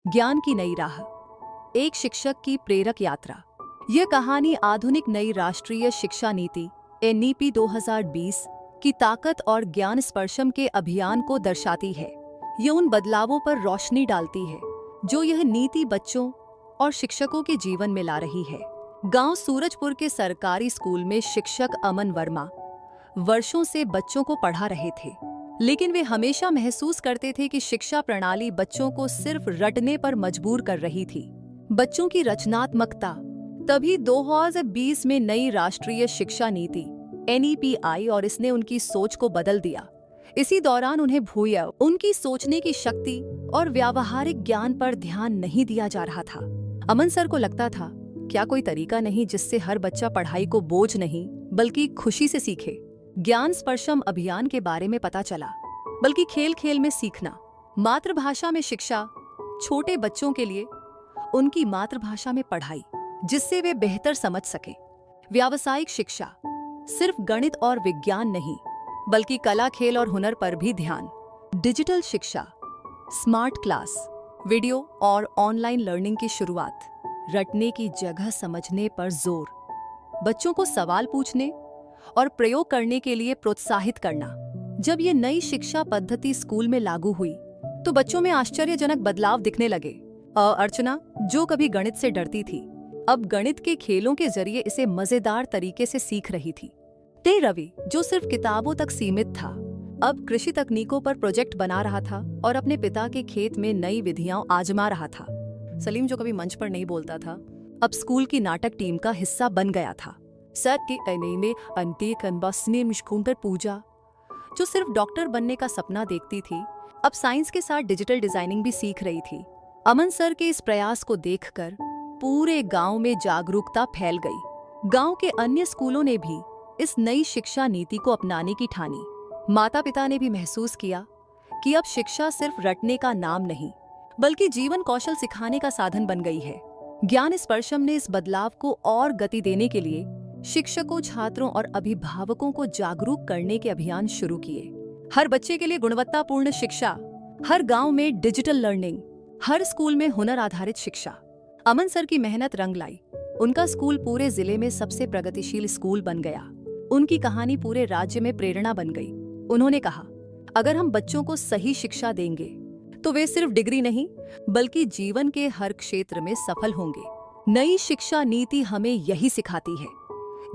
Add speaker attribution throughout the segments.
Speaker 1: ज्ञान की नई राह, एक शिक्षक की प्रेरक यात्रा। यह कहानी आधुनिक नई राष्ट्रीय शिक्षा नीति एनईपी 2020 की ताकत और ज्ञान स्पर्शम के अभियान को दर्शाती है। ये उन बदलावों पर रोशनी डालती है जो यह नीति बच्चों और शिक्षकों के जीवन में ला रही है। गांव सूरजपुर के सरकारी स्कूल में शिक्षक अमन वर्मा वर्षों से बच्चों को पढ़ा रहे थे, लेकिन वे हमेशा महसूस करते थे कि शिक्षा प्रणाली बच्चों को सिर्फ रटने पर मजबूर कर रही थी। बच्चों की रचनात्मकता। तभी 2020 में नई राष्ट्रीय शिक्षा नीति एनईपी आई और इसने उनकी सोच को बदल दिया। इसी दौरान उन्हें भूयः उनकी सोचने की शक्ति और व्यावहारिक ज्ञान पर ध्यान नहीं दिया जा रहा था। अमन सर को लगता था, क्या कोई तरीका नहीं जिससे हर बच्चा पढ़ाई को बोझ नहीं बल्कि खुशी से सीखे। ज्ञान स्पर्शम अभियान के बारे में पता चला, बल्कि खेल खेल में सीखना, मातृभाषा में शिक्षा, छोटे बच्चों के लिए उनकी मातृभाषा में पढ़ाई जिससे वे बेहतर समझ सके। व्यावसायिक शिक्षा, सिर्फ गणित और विज्ञान नहीं बल्कि कला, खेल और हुनर पर भी ध्यान। डिजिटल शिक्षा, स्मार्ट क्लास, वीडियो और ऑनलाइन लर्निंग की शुरुआत। रटने की जगह समझने पर जोर, बच्चों को सवाल पूछने और प्रयोग करने के लिए प्रोत्साहित करना। जब ये नई शिक्षा पद्धति स्कूल में लागू हुई तो बच्चों में आश्चर्यजनक बदलाव दिखने लगे। अर्चना, जो कभी गणित से डरती थी, अब गणित के खेलों के जरिए इसे मजेदार तरीके से सीख रही थी। ते रवि, जो सिर्फ किताबों तक सीमित था, अब कृषि तकनीकों पर प्रोजेक्ट बना रहा था और अपने पिता के खेत में नई विधियां आजमा रहा था। सलीम, जो कभी मंच पर नहीं बोलता था, अब स्कूल की नाटक टीम का हिस्सा बन गया था। में पूजा, जो सिर्फ डॉक्टर बनने का सपना देखती थी, अब साइंस के साथ डिजिटल डिजाइनिंग भी सीख रही थी। अमन सर के इस प्रयास को देखकर पूरे गांव में जागरूकता फैल गई। गांव के अन्य स्कूलों ने भी इस नई शिक्षा नीति को अपनाने की ठानी। माता पिता ने भी महसूस किया कि अब शिक्षा सिर्फ रटने का नाम नहीं बल्कि जीवन कौशल सिखाने का साधन बन गई है। ज्ञान स्पर्शम ने इस बदलाव को और गति देने के लिए शिक्षकों, छात्रों और अभिभावकों को जागरूक करने के अभियान शुरू किए। हर बच्चे के लिए गुणवत्तापूर्ण शिक्षा, हर गांव में डिजिटल लर्निंग, हर स्कूल में हुनर आधारित शिक्षा। अमन सर की मेहनत रंग लाई। उनका स्कूल पूरे जिले में सबसे प्रगतिशील स्कूल बन गया। उनकी कहानी पूरे राज्य में प्रेरणा बन गई। उन्होंने कहा, अगर हम बच्चों को सही शिक्षा देंगे तो वे सिर्फ डिग्री नहीं बल्कि जीवन के हर क्षेत्र में सफल होंगे। नई शिक्षा नीति हमें यही सिखाती है,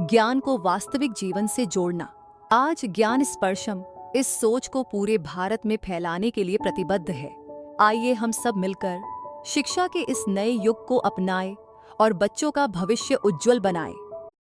Speaker 1: ज्ञान को वास्तविक जीवन से जोड़ना। आज ज्ञान स्पर्शम इस सोच को पूरे भारत में फैलाने के लिए प्रतिबद्ध है। आइए हम सब मिलकर शिक्षा के इस नए युग को अपनाएं और बच्चों का भविष्य उज्जवल बनाएं।